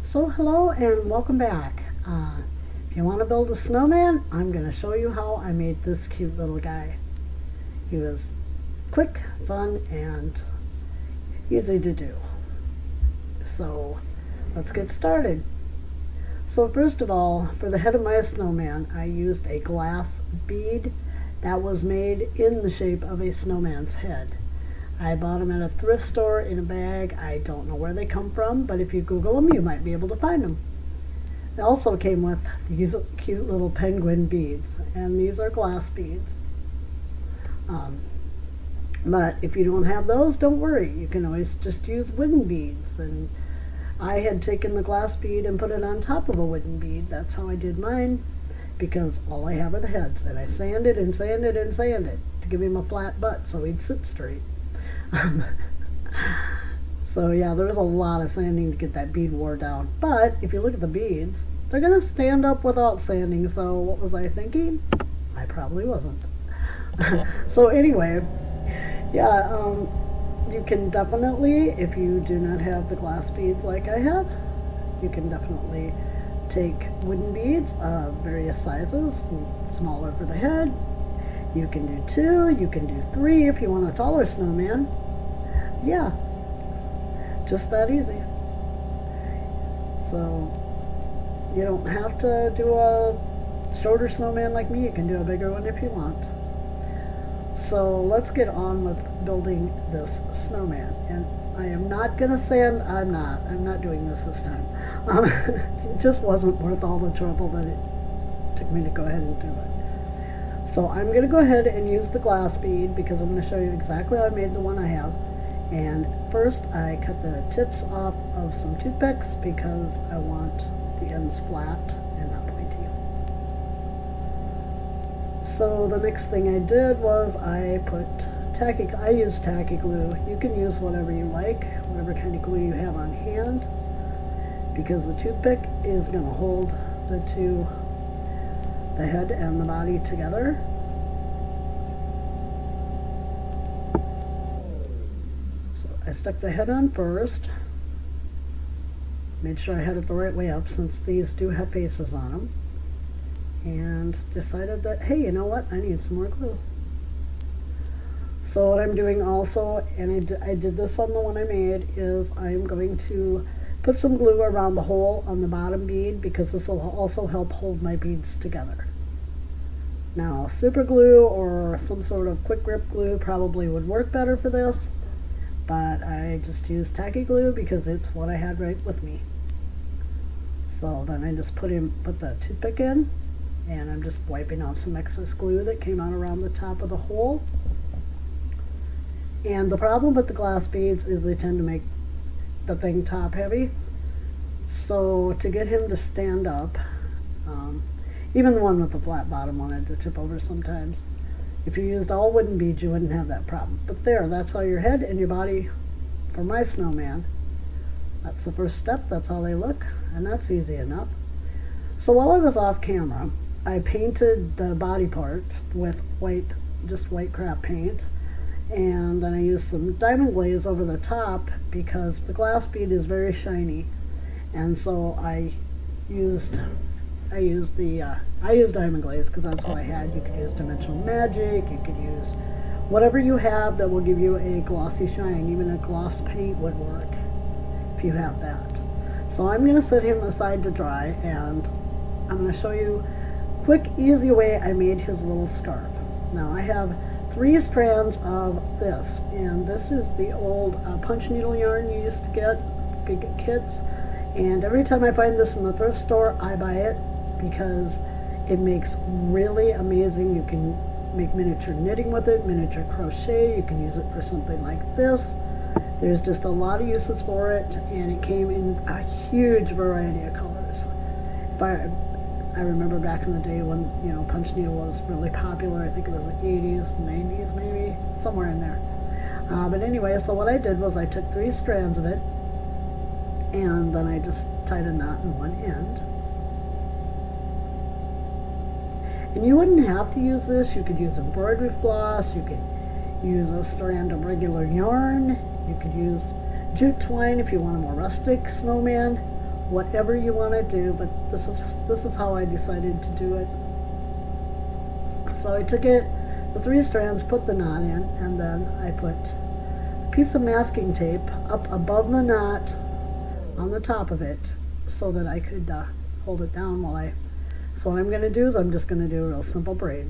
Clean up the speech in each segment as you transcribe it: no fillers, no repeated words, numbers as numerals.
So hello and welcome back. If you want to build a snowman, I'm going to show you how I made this cute little guy. He was quick, fun, and easy to do. So let's get started. So first of all, for the head of my snowman, I used a glass bead that was made in the shape of a snowman's head. I bought them at a thrift store in a bag. I don't know where they come from, but if you Google them, you might be able to find them. They also came with these cute little penguin beads, and these are glass beads. But if you don't have those, don't worry. You can always just use wooden beads. And I had taken the glass bead and put it on top of a wooden bead. That's how I did mine, because all I have are the heads. And I sanded and sanded and sanded to give him a flat butt so he'd sit straight. So yeah, there was a lot of sanding to get that bead wore down. But if you look at the beads, they're going to stand up without sanding. So what was I thinking? I probably wasn't. So anyway, yeah, you can definitely, if you do not have the glass beads like I have, you can definitely take wooden beads of various sizes, smaller for the head. You can do 2, you can do 3 if you want a taller snowman. Yeah, just that easy. So you don't have to do a shorter snowman like me. You can do a bigger one if you want. So let's get on with building this snowman. And I am not going to sand. I'm not doing this time. It just wasn't worth all the trouble that it took me to go ahead and do it. So I'm going to go ahead and use the glass bead because I'm going to show you exactly how I made the one I have. And first I cut the tips off of some toothpicks because I want the ends flat and not pointy. So the next thing I did was I used tacky glue. You can use whatever you like, whatever kind of glue you have on hand, because the toothpick is going to hold the head and the body together. So I stuck the head on first, made sure I had it the right way up since these do have faces on them, and decided that, hey, you know what, I need some more glue. So what I'm doing also, and I did this on the one I made, is I'm going to put some glue around the hole on the bottom bead because this will also help hold my beads together. Now, super glue or some sort of quick grip glue probably would work better for this, but I just used tacky glue because it's what I had right with me. So then I just put the toothpick in, and I'm just wiping off some excess glue that came out around the top of the hole. And the problem with the glass beads is they tend to make the thing top heavy. So to get him to stand up, even the one with the flat bottom wanted to tip over sometimes. If you used all wooden beads, you wouldn't have that problem. But that's how your head and your body, for my snowman, that's the first step. That's how they look, and that's easy enough. So while I was off camera, I painted the body part with just white craft paint, and then I used some diamond glaze over the top because the glass bead is very shiny, and so I used diamond glaze because that's what I had. You could use dimensional magic, you could use whatever you have that will give you a glossy shine. Even a gloss paint would work if you have that. So I'm going to set him aside to dry, and I'm going to show you a quick, easy way I made his little scarf. Now I have 3 strands of this, and this is the old punch needle yarn you used to get, big kits, and every time I find this in the thrift store, I buy it because it makes really amazing. You can make miniature knitting with it, miniature crochet. You can use it for something like this. There's just a lot of uses for it, and it came in a huge variety of colors. I remember back in the day when, punch needle was really popular. I think it was the 80s, 90s maybe, somewhere in there. But anyway, so what I did was I took 3 strands of it, and then I just tied a knot in one end. And you wouldn't have to use this. You could use embroidery floss. You could use a strand of regular yarn. You could use jute twine if you want a more rustic snowman. whatever you want to do, but this is how I decided to do it. So I took it, the 3 strands, put the knot in, and then I put a piece of masking tape up above the knot on the top of it so that I could hold it down while I, so what I'm going to do is I'm just going to do a real simple braid.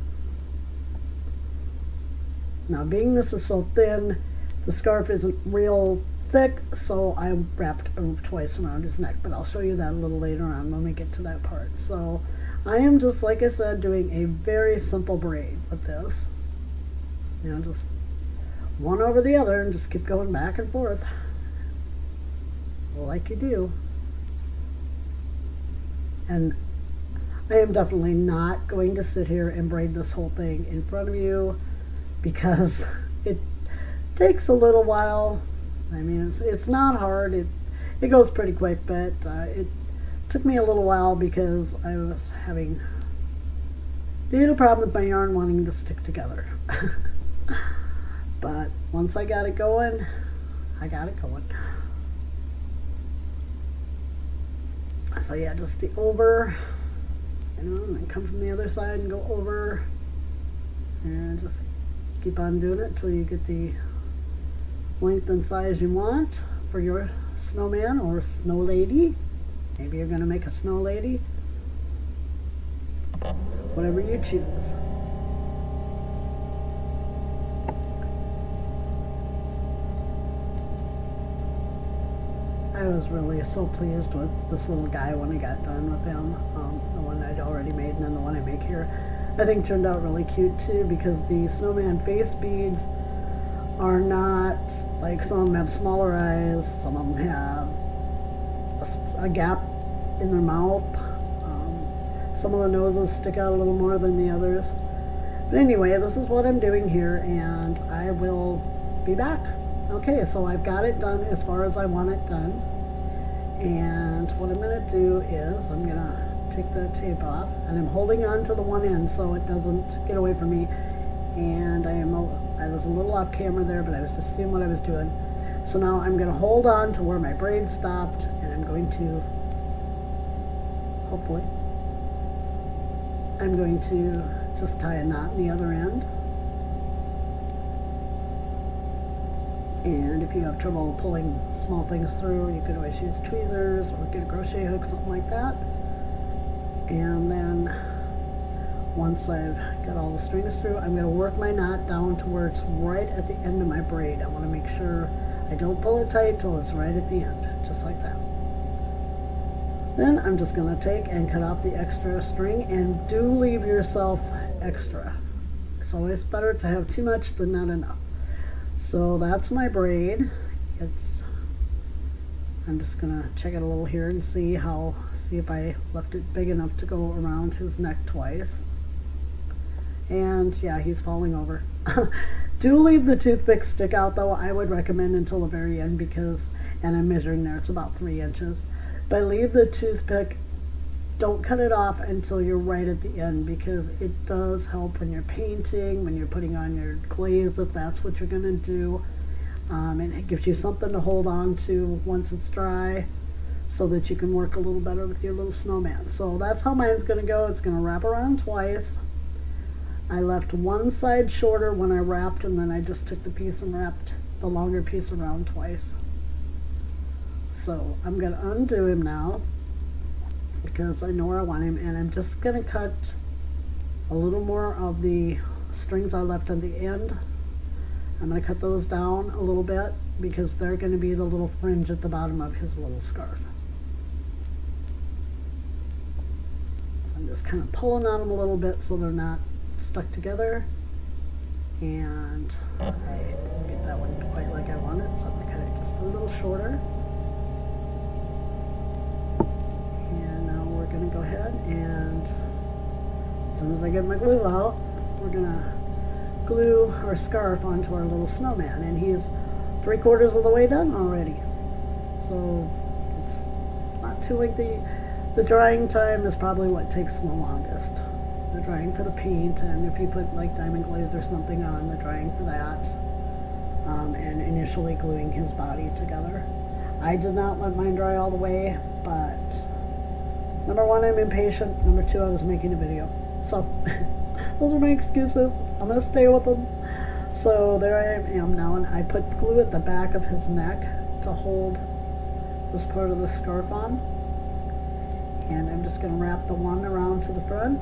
Now being this is so thin, the scarf isn't real thick, so I wrapped twice around his neck, but I'll show you that a little later on when we get to that part. So I am just, like I said, doing a very simple braid with this. You know, just one over the other and just keep going back and forth like you do. And I am definitely not going to sit here and braid this whole thing in front of you because it takes a little while. I mean, it's not hard. It goes pretty quick, but it took me a little while because I was having a problem with my yarn wanting to stick together. But once I got it going, I got it going. So yeah, just the over, you know, and then come from the other side and go over, and just keep on doing it till you get the length and size you want for your snowman or snow lady. Maybe you're going to make a snow lady. Whatever you choose. I was really so pleased with this little guy when I got done with him. The one I'd already made and then the one I make here. I think turned out really cute too because the snowman face beads are not, like some of them have smaller eyes, some of them have a gap in their mouth. Some of the noses stick out a little more than the others. But anyway, this is what I'm doing here and I will be back. Okay, so I've got it done as far as I want it done. And what I'm going to do is I'm going to take the tape off and I'm holding on to the one end so it doesn't get away from me. And I was a little off camera there, but I was just seeing what I was doing. So now I'm going to hold on to where my braid stopped and I'm going to, hopefully, I'm going to just tie a knot in the other end. And if you have trouble pulling small things through, you could always use tweezers or get a crochet hook, something like that. And then once I've got all the strings through, I'm going to work my knot down to where it's right at the end of my braid. I want to make sure I don't pull it tight till it's right at the end, just like that. Then I'm just going to take and cut off the extra string, and do leave yourself extra. It's always better to have too much than not enough. So that's my braid. I'm just going to check it a little here and see if I left it big enough to go around his neck twice. And yeah, he's falling over. Do leave the toothpick stick out though. I would recommend until the very end because, and I'm measuring there, it's about 3 inches. But leave the toothpick, don't cut it off until you're right at the end because it does help when you're painting, when you're putting on your glaze, if that's what you're going to do. And it gives you something to hold on to once it's dry so that you can work a little better with your little snowman. So that's how mine's going to go. It's going to wrap around twice. I left one side shorter when I wrapped, and then I just took the piece and wrapped the longer piece around twice. So I'm going to undo him now because I know where I want him, and I'm just going to cut a little more of the strings I left at the end. I'm going to cut those down a little bit because they're going to be the little fringe at the bottom of his little scarf. I'm just kind of pulling on them a little bit so they're not stuck together, and I didn't get that one quite like I wanted, so I'm going to cut it just a little shorter. And now we're going to go ahead and as soon as I get my glue out, we're going to glue our scarf onto our little snowman, and he's 3/4 of the way done already. So it's not too lengthy. The drying time is probably what takes the longest. The drying for the paint, and if you put like diamond glaze or something on, the drying for that, and initially gluing his body together. I did not let mine dry all the way, but number one, I'm impatient. Number two, I was making a video. So those are my excuses. I'm gonna stay with them. So there I am now, and I put glue at the back of his neck to hold this part of the scarf on. And I'm just gonna wrap the one around to the front.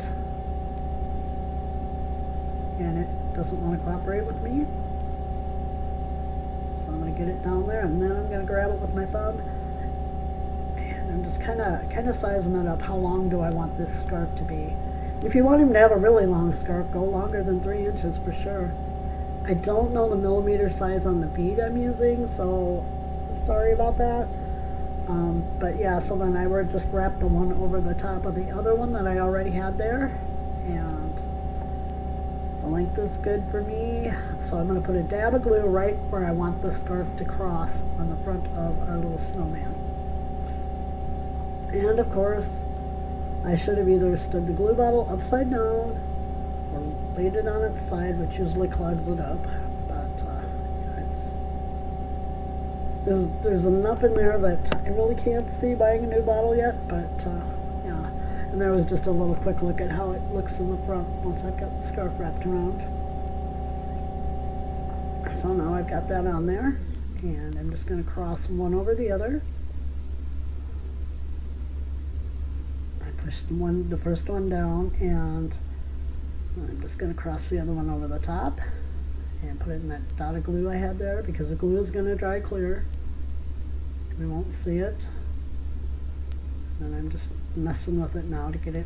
And it doesn't want to cooperate with me. So I'm gonna get it down there, and then I'm gonna grab it with my thumb. And I'm just kind of sizing it up. How long do I want this scarf to be? If you want him to have a really long scarf, go longer than 3 inches for sure. I don't know the millimeter size on the bead I'm using, so sorry about that. But yeah, so then I would just wrap the one over the top of the other one that I already had there, and the length is good for me. So I'm going to put a dab of glue right where I want the scarf to cross on the front of our little snowman. And of course, I should have either stood the glue bottle upside down or laid it on its side, which usually clogs it up. But there's enough in there that I really can't see buying a new bottle yet. But yeah, and there was just a little quick look at how it looks in the front once I've got the scarf wrapped around. So now I've got that on there, and I'm just going to cross one over the other. Push the first one down, and I'm just going to cross the other one over the top and put it in that dot of glue I had there, because the glue is going to dry clear. We won't see it. And I'm just messing with it now to get it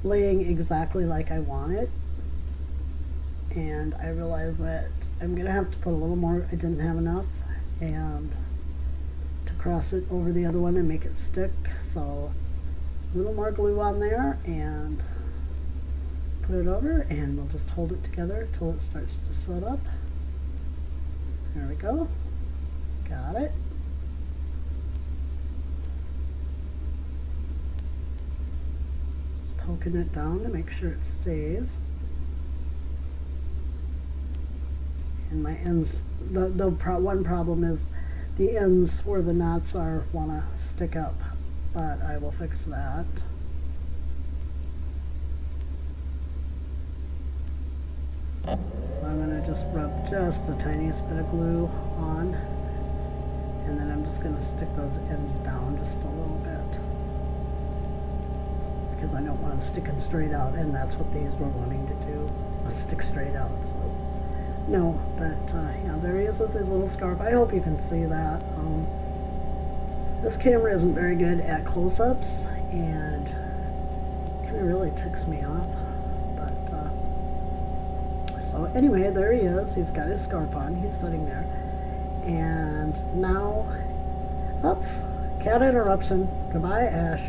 laying exactly like I want it. And I realize that I'm going to have to put a little more. I didn't have enough, and to cross it over the other one and make it stick. So a little more glue on there, and put it over, and we'll just hold it together until it starts to set up. There we go. Got it. Just poking it down to make sure it stays. And my ends, one problem is the ends where the knots are want to stick up, but I will fix that. So I'm going to just rub just the tiniest bit of glue on, and then I'm just going to stick those ends down just a little bit, because I don't want them sticking straight out, and that's what these were wanting to do, stick straight out. So no, but yeah, there he is with his little scarf. I hope you can see that. This camera isn't very good at close-ups, and it kind of really ticks me off. But so anyway, there he is. He's got his scarf on. He's sitting there, and now, oops, cat interruption. Goodbye, Ash.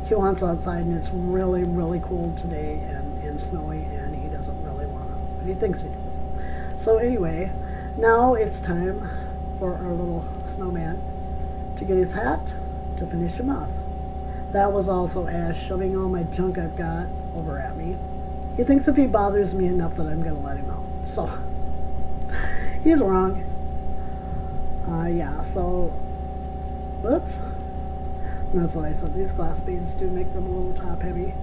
He wants outside, and it's really, really cold today and snowy, and he doesn't really want to, but he thinks he does. So anyway, now it's time for our little snowman to get his hat to finish him off. That was also Ash shoving all my junk I've got over at me. He thinks if he bothers me enough that I'm going to let him out. So, he's wrong. Yeah, so, whoops. And that's what I said. These glass beads do make them a little top heavy.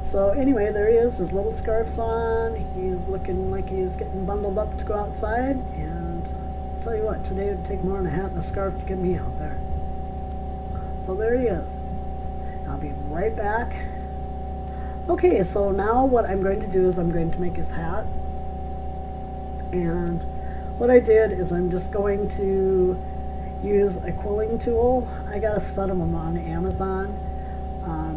So anyway, there he is. His little scarf's on. He's looking like he's getting bundled up to go outside. And I'll tell you what, today it would take more than a hat and a scarf to get me out there. So there he is. I'll be right back. Okay, so now what I'm going to do is I'm going to make his hat. And what I did is I'm just going to use a quilling tool. I got a set of them on Amazon.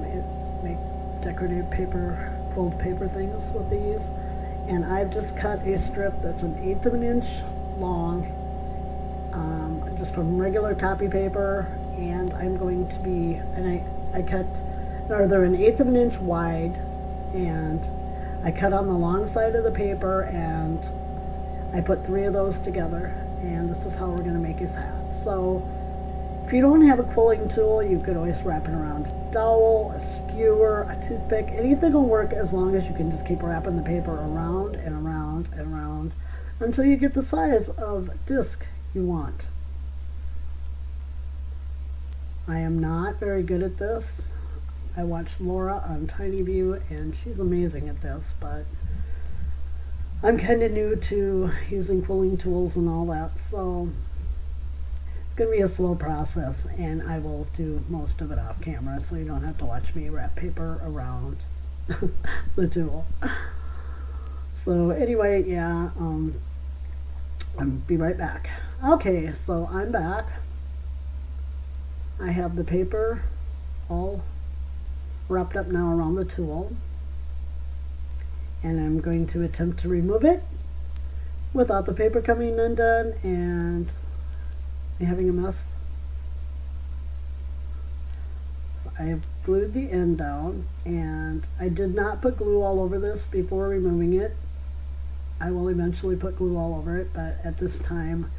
It make decorative paper, quilled paper things with these. And I've just cut a strip that's 1/8 of an inch long, just from regular copy paper. And I'm going to be, and I cut, or they're 1/8 of an inch wide, and I cut on the long side of the paper, and I put 3 of those together, and this is how we're going to make his hat. So if you don't have a quilling tool, you could always wrap it around a dowel, a skewer, a toothpick. Anything will work as long as you can just keep wrapping the paper around and around and around until you get the size of disc you want. I am not very good at this. I watched Laura on Tiny View and she's amazing at this, but I'm kind of new to using quilling tools and all that, so it's going to be a slow process, and I will do most of it off camera so you don't have to watch me wrap paper around the tool. So anyway, yeah, I'll be right back. Okay, so I'm back. I have the paper all wrapped up now around the tool, and I'm going to attempt to remove it without the paper coming undone and having a mess. So I have glued the end down, and I did not put glue all over this before removing it. I will eventually put glue all over it, but at this time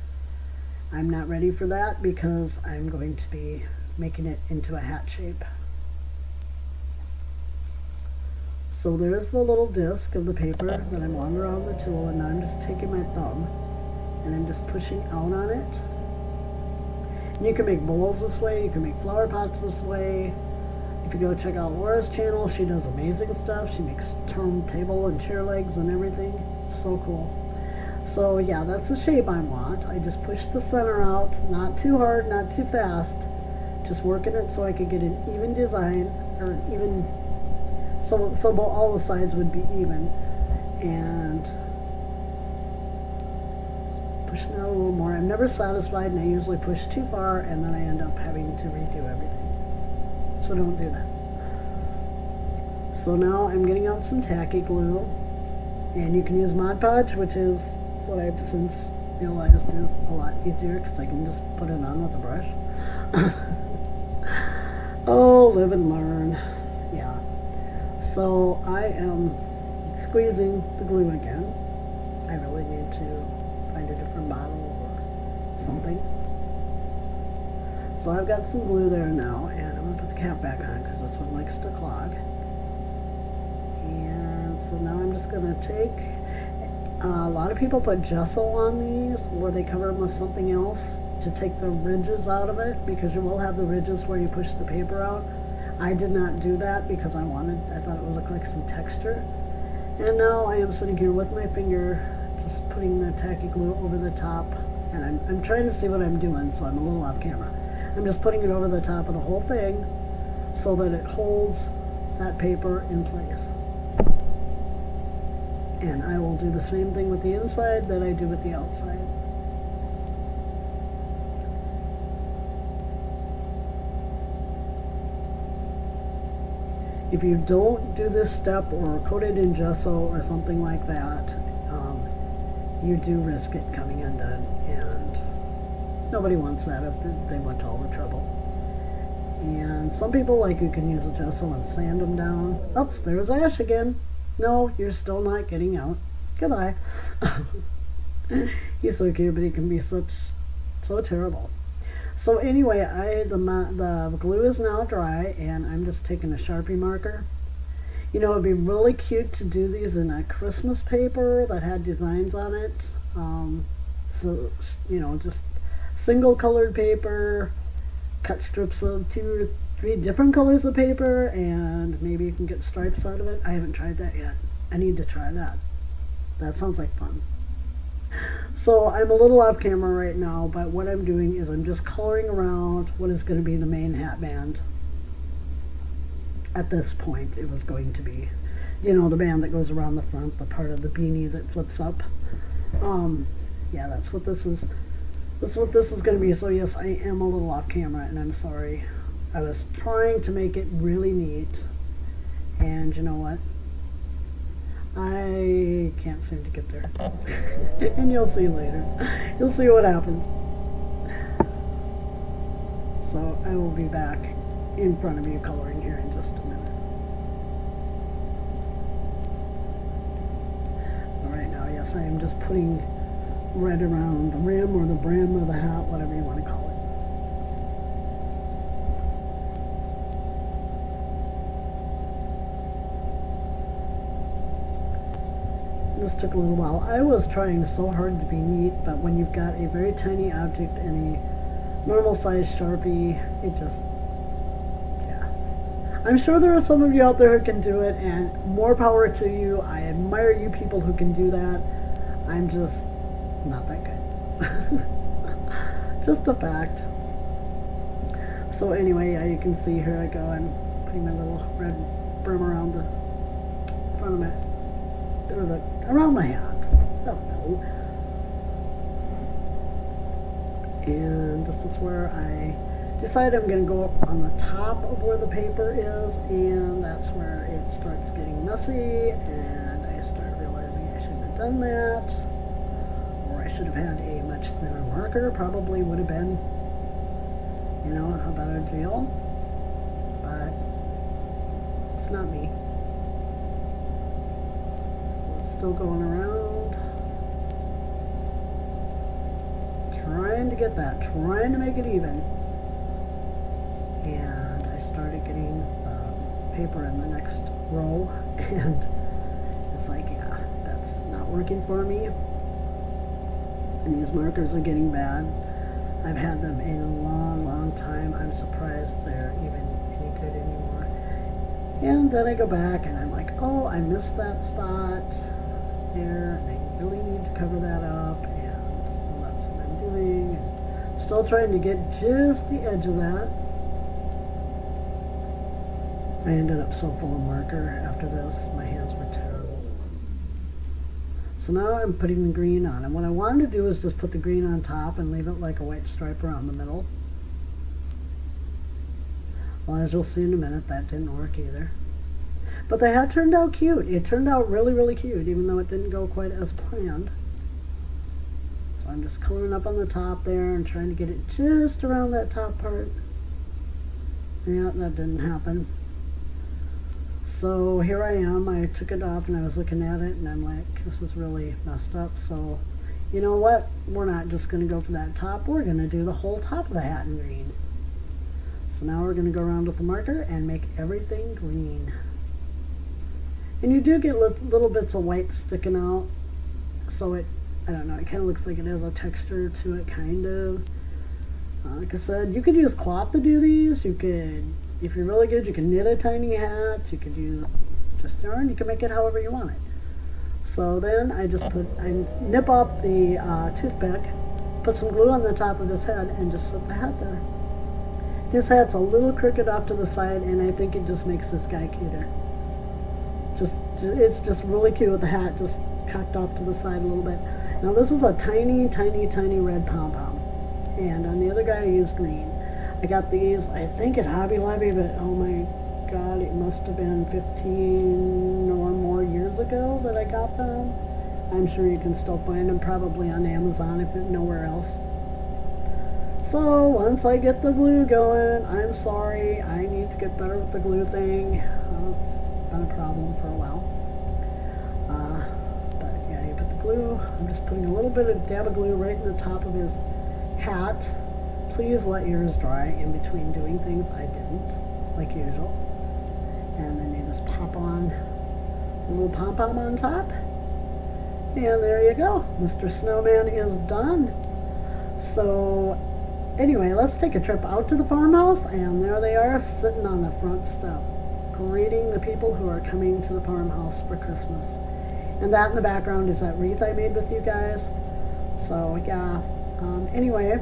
I'm not ready for that because I'm going to be making it into a hat shape. So there's the little disc of the paper that I'm on around the tool, and now I'm just taking my thumb and I'm just pushing out on it. And you can make bowls this way, you can make flower pots this way. If you go check out Laura's channel, she does amazing stuff. She makes turntable and chair legs and everything. It's so cool. So yeah, that's the shape I want. I just push the center out, not too hard, not too fast. Just working it so I could get an even design, or an even, so all the sides would be even. And pushing out a little more. I'm never satisfied, and I usually push too far, and then I end up having to redo everything. So don't do that. So now I'm getting out some tacky glue, and you can use Mod Podge, which is what I've since realized is a lot easier because I can just put it on with a brush. Oh, live and learn. Yeah. So I am squeezing the glue again. I really need to find a different bottle or something. So I've got some glue there now, and I'm going to put the cap back on because this one likes to clog. And so now I'm just going to take, a lot of people put gesso on these, or they cover them with something else to take the ridges out of it, because you will have the ridges where you push the paper out. I did not do that because I thought it would look like some texture. And now I am sitting here with my finger, just putting the tacky glue over the top, and I'm trying to see what I'm doing, so I'm a little off camera. I'm just putting it over the top of the whole thing so that it holds that paper in place. And I will do the same thing with the inside that I do with the outside. If you don't do this step or coat it in gesso or something like that, you do risk it coming undone, and nobody wants that if they went to all the trouble. And some people, like, you can use a gesso and sand them down. Oops, there's Ash again. No, you're still not getting out. Goodbye. He's so cute, but he can be so terrible. So anyway, the glue is now dry, and I'm just taking a Sharpie marker. You know, it'd be really cute to do these in a Christmas paper that had designs on it. So, you know, just single colored paper, cut strips of 2 or 3 different colors of paper, and maybe you can get stripes out of it. I haven't tried that yet. I need to try that. That sounds like fun. So I'm a little off camera right now, but what I'm doing is I'm just coloring around what is going to be the main hat band. At this point, it was going to be, you know, the band that goes around the front, the part of the beanie that flips up. Yeah, that's what this is. That's what this is going to be. So yes, I am a little off camera, and I'm sorry. I was trying to make it really neat, and you know what? I can't seem to get there. And you'll see later. You'll see what happens. So I will be back in front of you coloring here in just a minute. All right, now, yes, I am just putting red around the rim or the brim of the hat, whatever you want to call it. This took a little while. I was trying so hard to be neat, but when you've got a very tiny object and a normal size Sharpie, I'm sure there are some of you out there who can do it, and more power to you. I admire you people who can do that. I'm just not that good. Just a fact. So anyway, yeah, you can see here I go. I'm putting my little red brim around the front of my, or the, around my hat. I don't know. And this is where I decide I'm going to go up on the top of where the paper is, and that's where it starts getting messy, and I start realizing I shouldn't have done that, or I should have had a much thinner marker. Probably would have been, you know, a better deal, but it's not me. So it's still going around, trying to get that, trying to make it even. And I started getting paper in the next row, and it's like, yeah, that's not working for me. And these markers are getting bad. I've had them a long, long time. I'm surprised they're even any good anymore. And then I go back and I'm like, oh, I missed that spot there, and I really need to cover that up, and so that's what I'm doing. And still trying to get just the edge of that. I ended up so full of marker after this, my hands were terrible. So now I'm putting the green on, and what I wanted to do is just put the green on top and leave it like a white stripe around the middle. Well, as you'll see in a minute, that didn't work either. But the hat turned out cute. It turned out really, really cute, even though it didn't go quite as planned. So I'm just coloring up on the top there and trying to get it just around that top part. Yeah, that didn't happen. So here I am. I took it off and I was looking at it and I'm like, this is really messed up. So you know what? We're not just going to go for that top. We're going to do the whole top of the hat in green. So now we're going to go around with the marker and make everything green. And you do get little bits of white sticking out. So it, I don't know, it kind of looks like it has a texture to it, kind of. Like I said, you could use cloth to do these. You could, if you're really good, you can knit a tiny hat. You could use just yarn. You can make it however you want it. So then I just nip up the toothpick, put some glue on the top of his head, and just slip the hat there. His hat's a little crooked off to the side, and I think it just makes this guy cuter. It's just really cute with the hat just cocked off to the side a little bit. Now this is a tiny, tiny, tiny red pom-pom. And on the other guy I used green. I got these, I think at Hobby Lobby, but oh my god, it must have been 15 or more years ago that I got them. I'm sure you can still find them probably on Amazon if nowhere else. So once I get the glue going, I'm sorry, I need to get better with the glue thing. It's been a problem for a while. But yeah, you put the glue. I'm just putting a little bit of dab of glue right in the top of his hat. Please let yours dry in between doing things. I didn't, like usual. And then you just pop on a little pom-pom on top. And there you go. Mr. Snowman is done. So anyway, let's take a trip out to the farmhouse, and there they are sitting on the front step, greeting the people who are coming to the farmhouse for Christmas. And that in the background is that wreath I made with you guys. So yeah, anyway,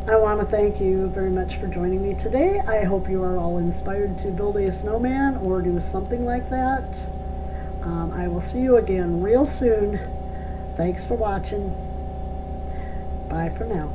I want to thank you very much for joining me today. I hope you are all inspired to build a snowman or do something like that. I will see you again real soon. Thanks for watching. Bye for now.